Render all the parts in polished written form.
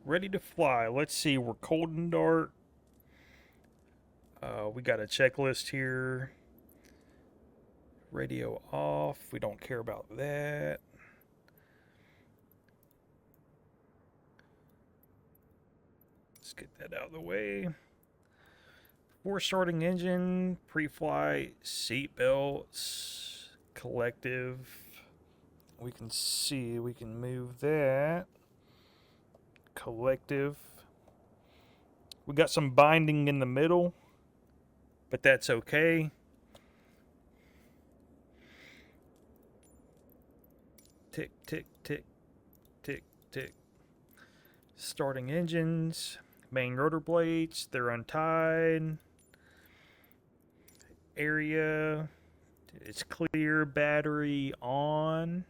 ready to fly. Let's see, we're cold and dark. We got a checklist here. Radio off. We don't care about that. Let's get that out of the way. Before starting engine, pre-flight, seat belts, collective. We can see, we can move that. Collective. We got some binding in the middle, but that's okay. Tick, tick, tick, tick, tick. Starting engines, main rotor blades, they're untied. Area, it's clear, battery on.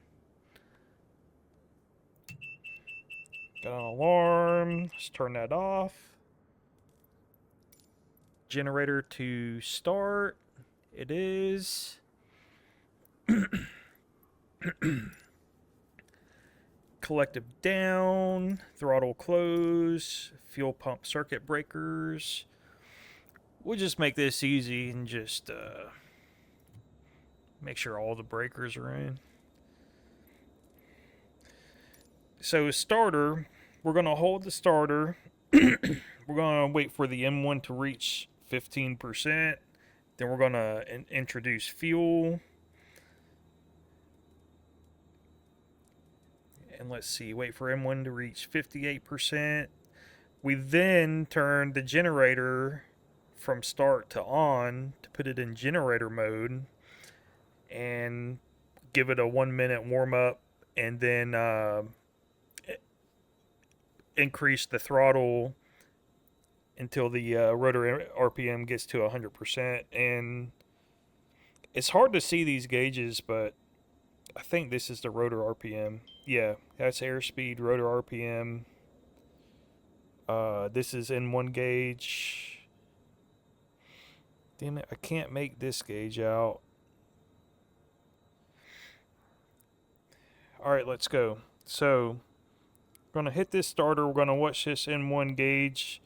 Got an alarm, let's turn that off. Generator to start, it is. Collective down, throttle close, fuel pump circuit breakers. We'll just make this easy and just make sure all the breakers are in. So starter, we're going to hold the starter. We're going to wait for the M1 to reach 15%. Then we're going to introduce fuel. And let's see, wait for M1 to reach 58%. We then turn the generator from start to on to put it in generator mode and give it a 1 minute warm up, and then increase the throttle until the rotor RPM gets to 100%. And it's hard to see these gauges, but I think this is the rotor RPM. Yeah, that's airspeed, rotor RPM. This is N1 gauge. Damn it, I can't make this gauge out. Alright, let's go. So, we're going to hit this starter. We're going to watch this N1 gauge.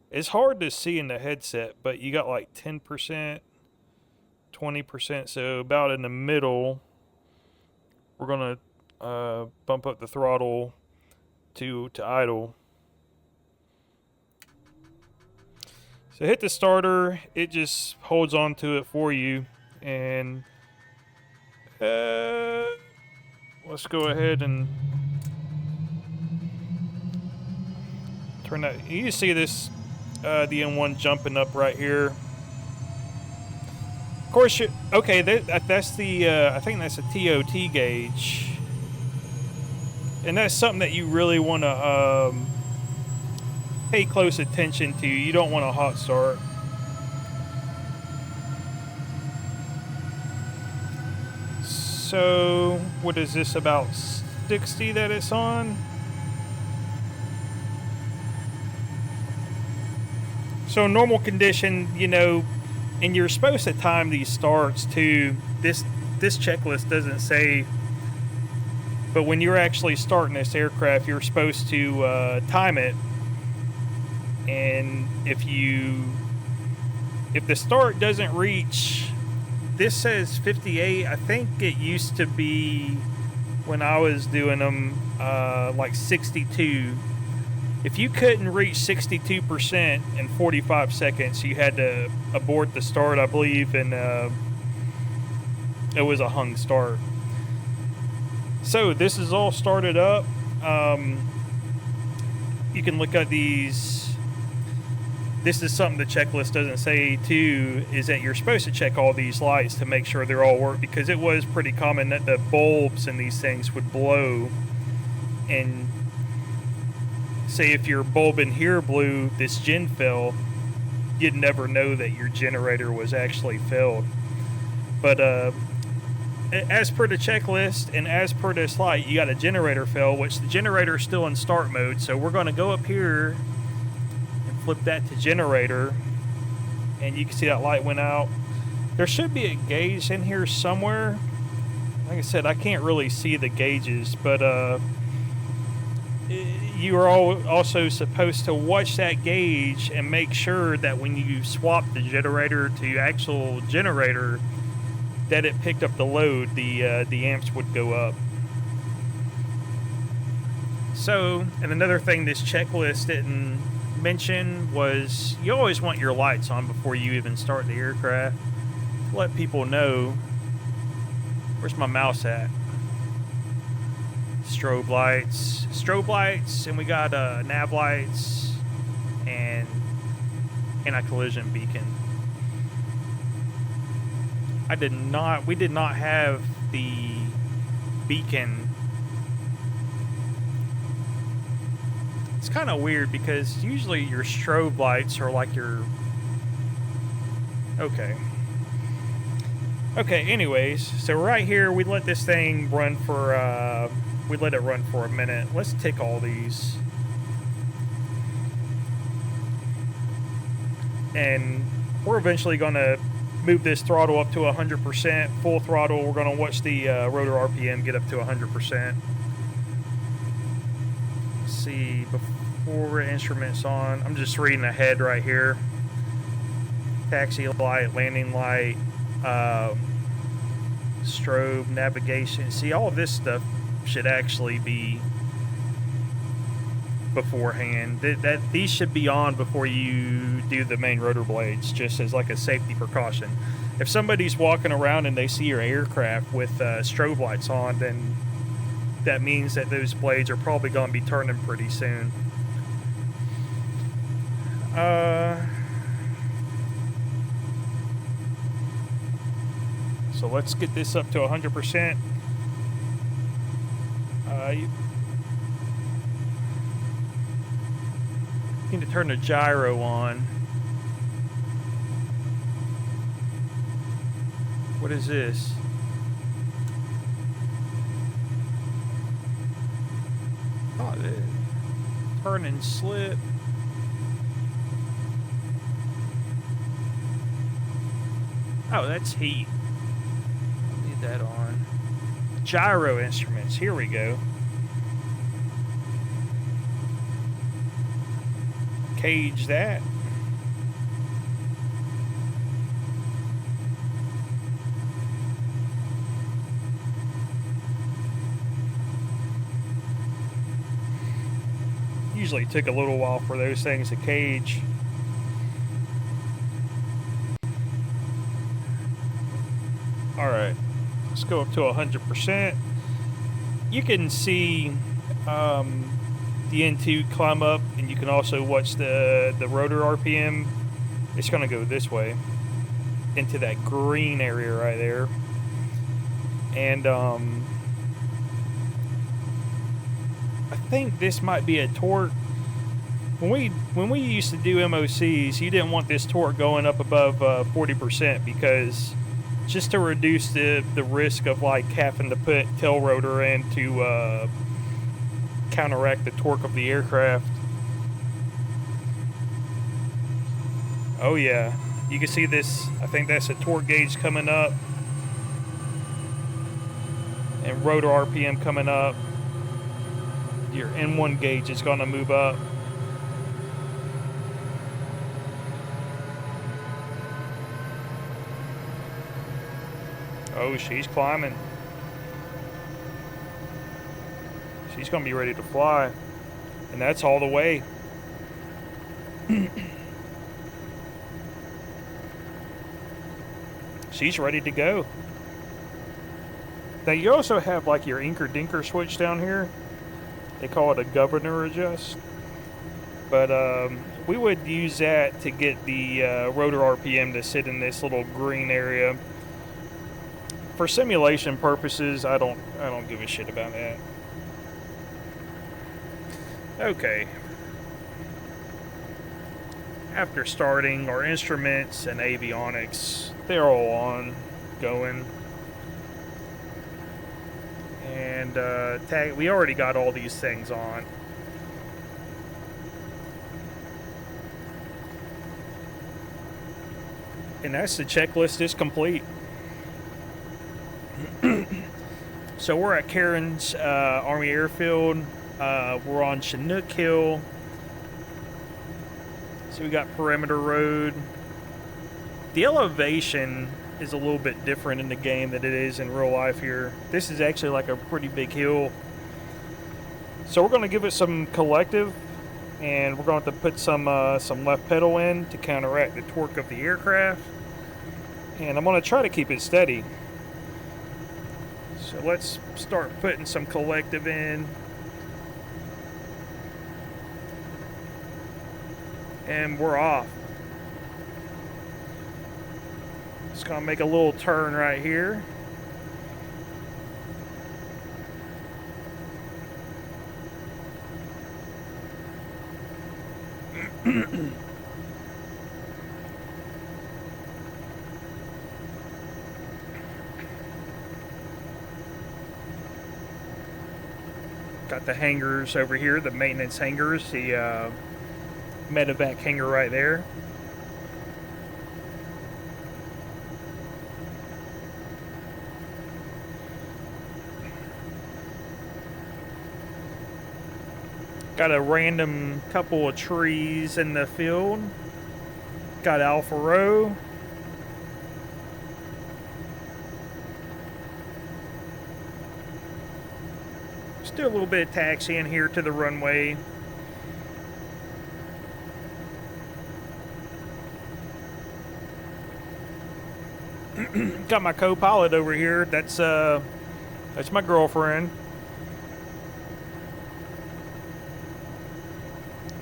It's hard to see in the headset, but you got like 10%, 20%, so about in the middle. We're going to bump up the throttle to idle. So hit the starter, it just holds on to it for you, and let's go ahead and turn that. You see this, the N1 jumping up right here. Of course, okay, that's the, I think that's a TOT gauge, and that's something that you really want to pay close attention to. You don't want a hot start. So, what is this, about 60 that it's on? So, normal condition, you know, and you're supposed to time these starts too. This checklist doesn't say, but when you're actually starting this aircraft, you're supposed to time it. And if the start doesn't reach, this says 58. I think it used to be, when I was doing them, like 62. If you couldn't reach 62% in 45 seconds, you had to abort the start, I believe, and it was a hung start. So this is all started up. You can look at these. This is something the checklist doesn't say too, is that you're supposed to check all these lights to make sure they're all work, because it was pretty common that the bulbs in these things would blow, and say if your bulb in here blew, this gen fell, you'd never know that your generator was actually filled. But as per the checklist and as per this light, you got a generator fail, which the generator is still in start mode. So we're going to go up here and flip that to generator, and you can see that light went out. There should be a gauge in here somewhere. Like I said, I can't really see the gauges, but you are also supposed to watch that gauge and make sure that when you swap the generator to actual generator, that it picked up the load, the amps would go up. So, and another thing this checklist didn't mention was you always want your lights on before you even start the aircraft to let people know. Where's my mouse at? Strobe lights, and we got nav lights and anti-collision beacon. We did not have the beacon. It's kind of weird because usually your strobe lights are like your... Okay, anyways, so right here we let this thing run for... we let it run for a minute. Let's tick all these. And we're eventually going to move this throttle up to 100%. Full throttle, we're going to watch the rotor RPM get up to 100%. Let's see, before instruments on, I'm just reading ahead right here. Taxi light, landing light, strobe, navigation. See, all of this stuff should actually be beforehand. These should be on before you do the main rotor blades, just as like a safety precaution. If somebody's walking around and they see your aircraft with strobe lights on, then that means that those blades are probably going to be turning pretty soon. So let's get this up to 100%. You need to turn the gyro on. What is this? Oh, turn and slip. Oh, that's heat. Need that on. Gyro instruments. Here we go. Cage that. Usually took a little while for those things to cage. Alright, let's go up to 100%. You can see the N2 climb up, and you can also watch the rotor RPM. It's going to go this way into that green area right there. And I think this might be a torque. When we used to do MOCs, you didn't want this torque going up above 40% because just to reduce the risk of like having to put tail rotor in to counteract the torque of the aircraft. Oh yeah, you can see this. I think that's a torque gauge coming up and rotor RPM coming up. Your N1 gauge is going to move up. Oh, she's climbing. She's going to be ready to fly. And that's all the way. She's ready to go. Now you also have like your Inker Dinker switch down here. They call it a governor adjust. But we would use that to get the rotor RPM to sit in this little green area. For simulation purposes, I don't give a shit about that. Okay. After starting, our instruments and avionics, they're all on, going. And we already got all these things on. And that's the checklist is complete. So we're at Cairns Army Airfield. We're on Chinook Hill. So we got Perimeter Road. The elevation is a little bit different in the game than it is in real life here. This is actually like a pretty big hill. So we're going to give it some collective, and we're going to have to put some left pedal in to counteract the torque of the aircraft. And I'm going to try to keep it steady. So let's start putting some collective in. And we're off. Just gonna make a little turn right here. Got the hangars over here, the maintenance hangars, the medevac hangar right there. Got a random couple of trees in the field. Got Alpha Row. Still a little bit of taxiing here to the runway. Got my co-pilot over here. That's my girlfriend.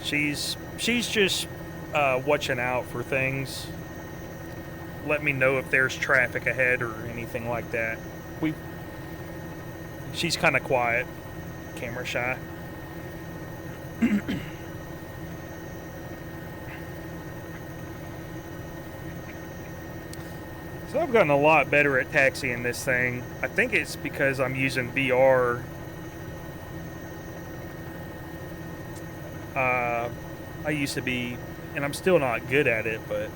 She's just watching out for things. Let me know if there's traffic ahead or anything like that. She's kind of quiet, camera shy. So I've gotten a lot better at taxiing this thing. I think it's because I'm using VR. I used to be, and I'm still not good at it, but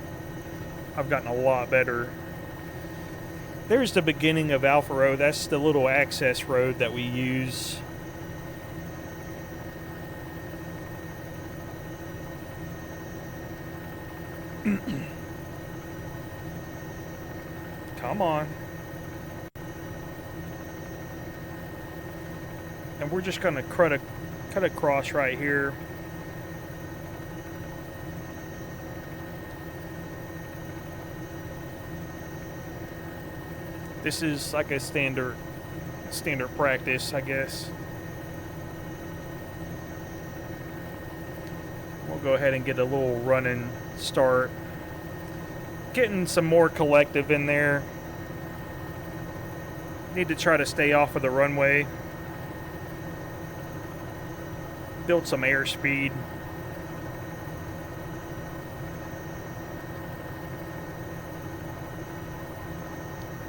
I've gotten a lot better. There's the beginning of Alpha Road. That's the little access road that we use. Come on. And we're just going to cut across right here. This is like a standard practice, I guess. We'll go ahead and get a little running start. Getting some more collective in there. Need to try to stay off of the runway. Build some airspeed.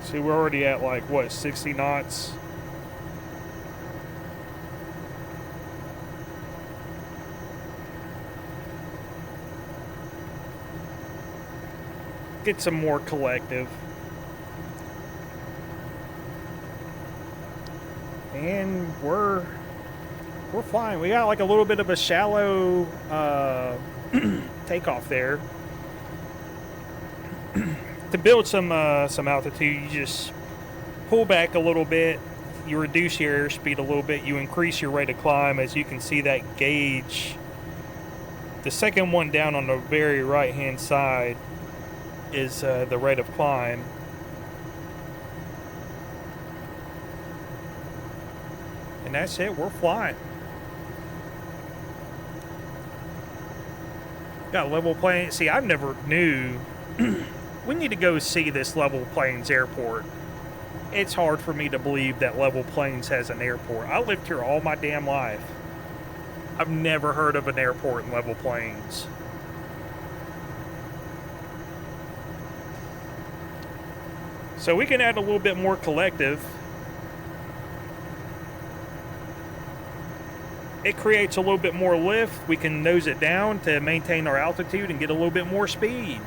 See, we're already at like, what, 60 knots? Get some more collective. And we're flying. We got like a little bit of a shallow takeoff there. To build some altitude, you just pull back a little bit. You reduce your airspeed a little bit. You increase your rate of climb. As you can see, that gauge, the second one down on the very right hand side, is the rate of climb. And that's it. We're flying. Got level plane. See, I never knew. We need to go see this Level Plains airport. It's hard for me to believe that Level Plains has an airport. I lived here all my damn life. I've never heard of an airport in Level Plains. So we can add a little bit more collective. It creates a little bit more lift. We can nose it down to maintain our altitude and get a little bit more speed.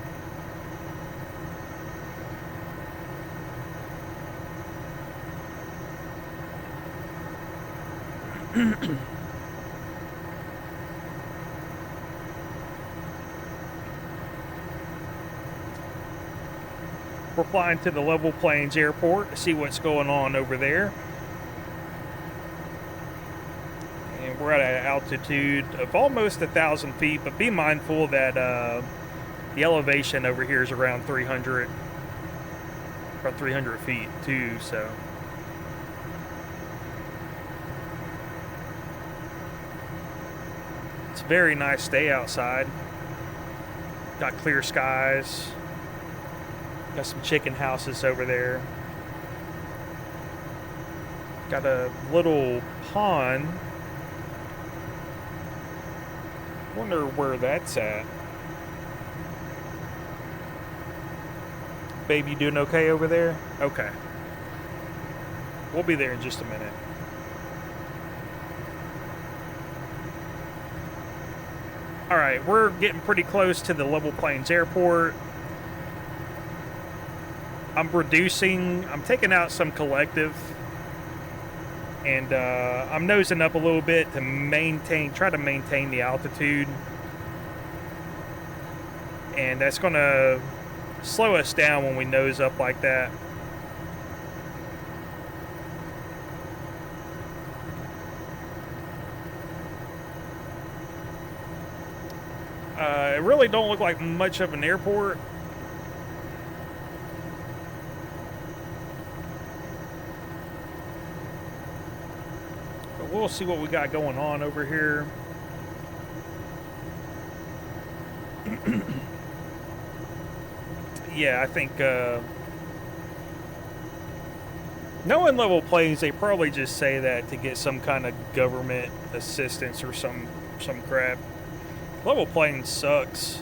We're flying to the Level Plains Airport to see what's going on over there. And we're at an altitude of almost 1,000 feet, but be mindful that the elevation over here is around 300 feet too, so. It's a very nice day outside. Got clear skies. Got some chicken houses over there. Got a little pond. Wonder where that's at. Babe, you doing okay over there? Okay. We'll be there in just a minute. Alright, we're getting pretty close to the Level Plains Airport. I'm taking out some collective. And I'm nosing up a little bit to try to maintain the altitude. And that's going to slow us down when we nose up like that. It really don't look like much of an airport. But we'll see what we got going on over here. Yeah, I think knowing Level Plains, they probably just say that to get some kind of government assistance or some crap. Level Plains sucks.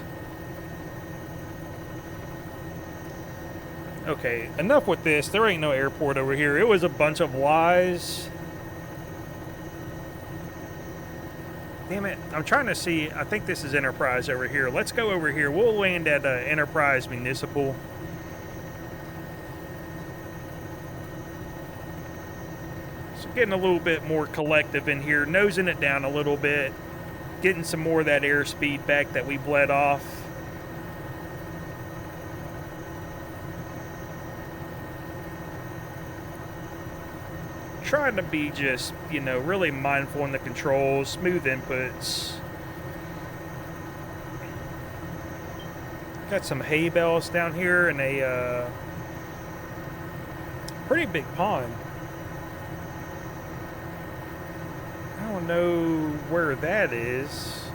Okay, enough with this. There ain't no airport over here. It was a bunch of lies. Damn it. I'm trying to see. I think this is Enterprise over here. Let's go over here. We'll land at Enterprise Municipal. So getting a little bit more collective in here. Nosing it down a little bit. Getting some more of that airspeed back that we bled off. Trying to be just, really mindful in the controls, smooth inputs. Got some hay bales down here and a pretty big pond. I don't know where that is.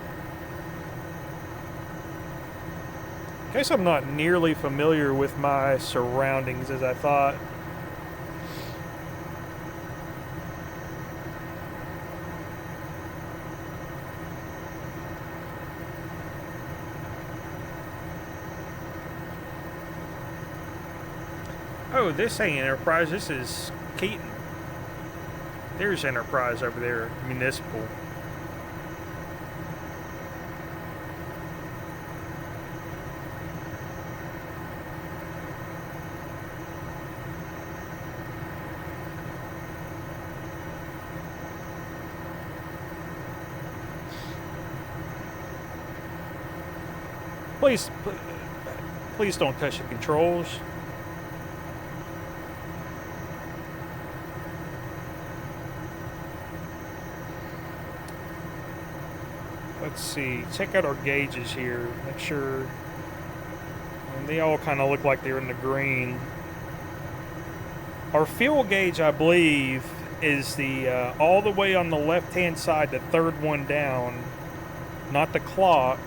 Guess I'm not nearly familiar with my surroundings as I thought. Oh, this ain't Enterprise, this is Keaton. There's Enterprise over there, Municipal. Please don't touch the controls. Let's see, check out our gauges here, make sure, and they all kind of look like they're in the green. Our fuel gauge, I believe, is the all the way on the left hand side, the third one down, not the clock.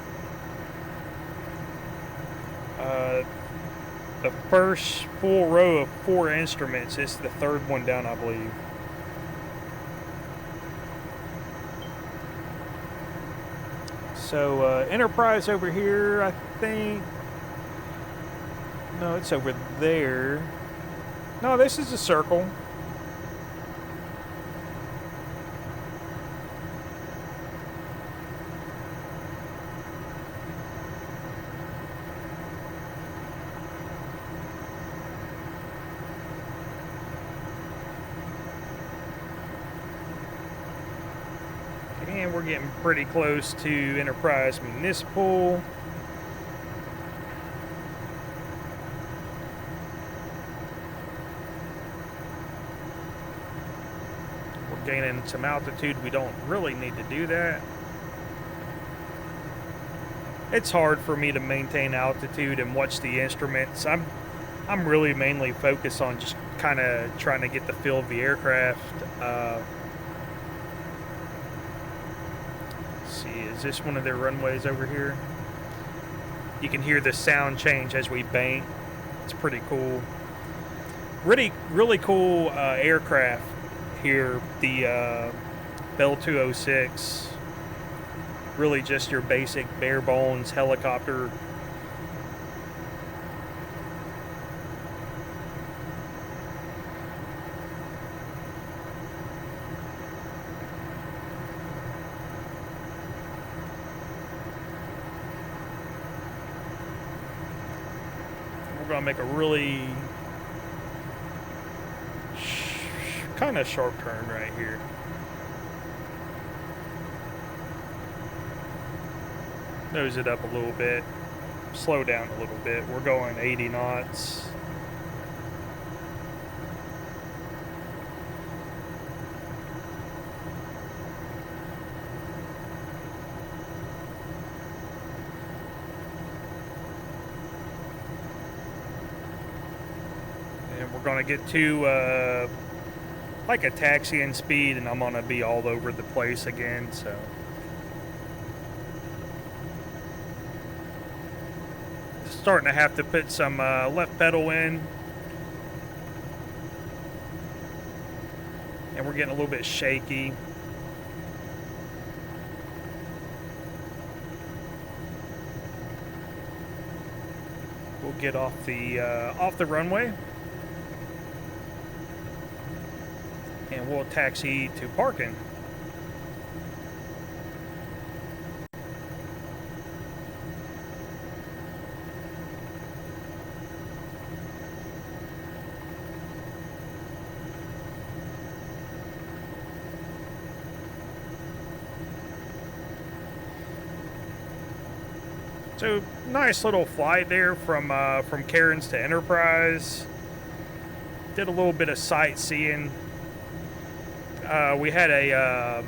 The first full row of 4 instruments is the third one down, I believe. So, Enterprise over here, I think. No, it's over there. No, this is a circle. And we're getting pretty close to Enterprise Municipal. gaining some altitude. We don't really need to do that. It's hard for me to maintain altitude and watch the instruments. I'm really mainly focused on just kind of trying to get the feel of the aircraft. Let's see, is this one of their runways over here? You can hear the sound change as we bank. It's pretty cool. Really cool aircraft here. The Bell 206. Really just your basic bare bones helicopter. We're gonna make a really kind of sharp turn right here. Nose it up a little bit, slow down a little bit. We're going 80 knots. And we're gonna get to like a taxiing speed, and I'm gonna be all over the place again, so. Starting to have to put some left pedal in, and we're getting a little bit shaky. We'll get off the runway, and we'll taxi to parking. So nice little flight there from Cairns to Enterprise. Did a little bit of sightseeing. We had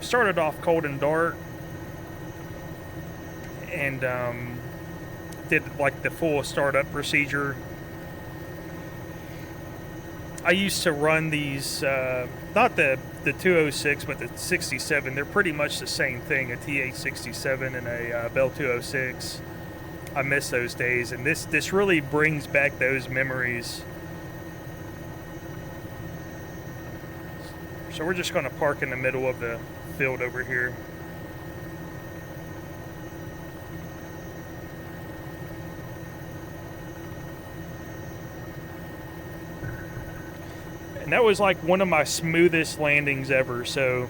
started off cold and dark, and did like the full startup procedure. I used to run these, not the 206, but the 67. They're pretty much the same thing, a TH-67 and a Bell 206. I miss those days, and this really brings back those memories. So we're just going to park in the middle of the field over here. And that was like one of my smoothest landings ever, so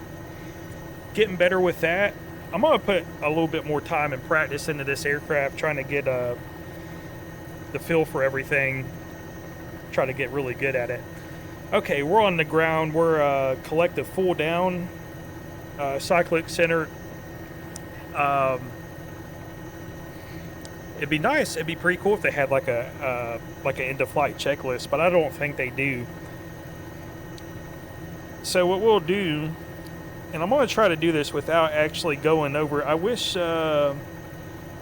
getting better with that. I'm going to put a little bit more time and practice into this aircraft, trying to get the feel for everything, try to get really good at it. Okay, we're on the ground. We're collective full down, cyclic center. It'd be nice, it'd be pretty cool if they had like an end of flight checklist, but I don't think they do. So what we'll do, and I'm going to try to do this without actually going over, I wish it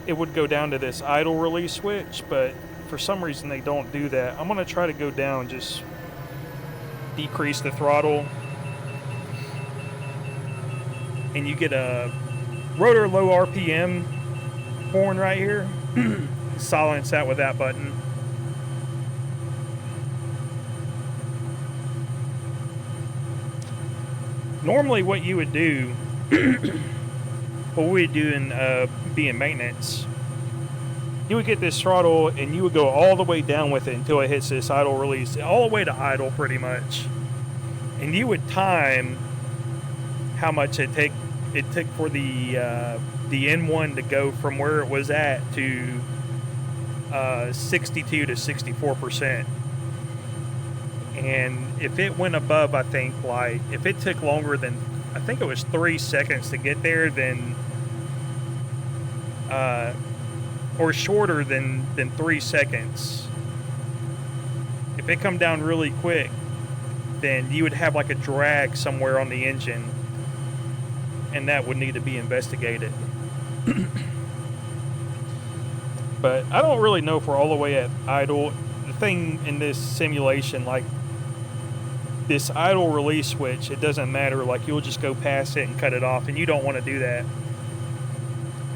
would go down to this idle release switch, but for some reason they don't do that. I'm going to try to go down, just decrease the throttle, and you get a rotor low RPM horn right here. Silence that with that button. Normally what you would do, what we do in being maintenance, you would get this throttle and you would go all the way down with it until it hits this idle release, all the way to idle pretty much. And you would time how much it took for the N1 to go from where it was at to 62 to 64%. And if it went above, I think, like, if it took longer than, I think it was 3 seconds to get there, then, or shorter than 3 seconds, if it come down really quick, then you would have like a drag somewhere on the engine, and that would need to be investigated. But I don't really know if we're all the way at idle. The thing in this simulation, like this idle release switch, it doesn't matter. Like you'll just go past it and cut it off, and you don't want to do that.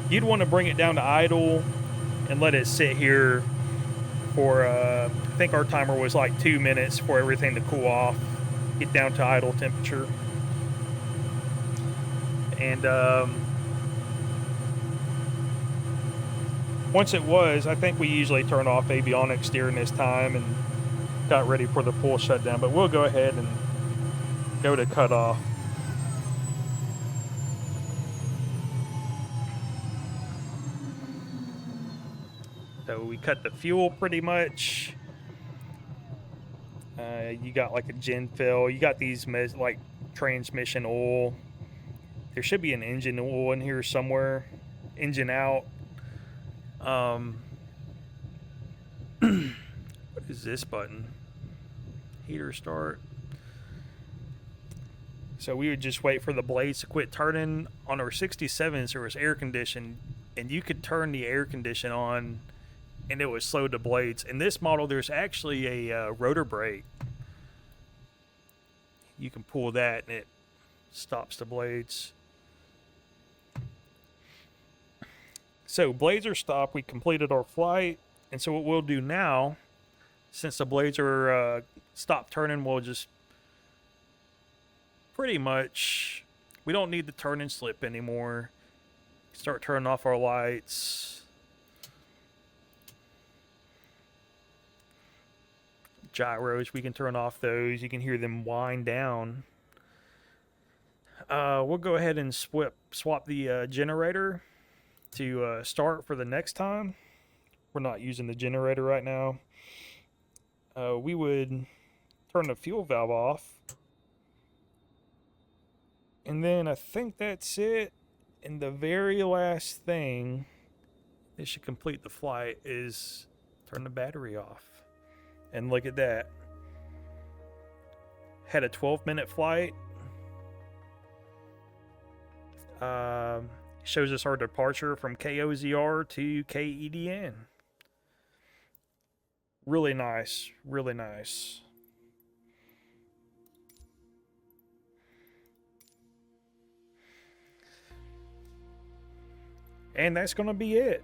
You'd want to bring it down to idle and let it sit here for, I think our timer was like 2 minutes for everything to cool off, get down to idle temperature. And once it was, I think we usually turn off avionics during this time and got ready for the full shutdown. But we'll go ahead and go to cutoff. So we cut the fuel pretty much. You got like a gen fill. You got these like transmission oil. There should be an engine oil in here somewhere. Engine out. What is this button? Heater start. So we would just wait for the blades to quit turning. On our 67s, there was air condition, and you could turn the air condition on, and it would slow the blades. In this model, there's actually a rotor brake. You can pull that, and it stops the blades. So blades are stopped. We completed our flight, and so what we'll do now, since the blades are stopped turning, we'll just pretty much, we don't need the turn and slip anymore. Start turning off our lights. Gyros, we can turn off those. You can hear them wind down. We'll go ahead and swap the generator to start for the next time. We're not using the generator right now. We would turn the fuel valve off. And then I think that's it. And the very last thing that should complete the flight is turn the battery off. And look at that. Had a 12-minute flight. Shows us our departure from KOZR to KEDN. Really nice. Really nice. And that's going to be it.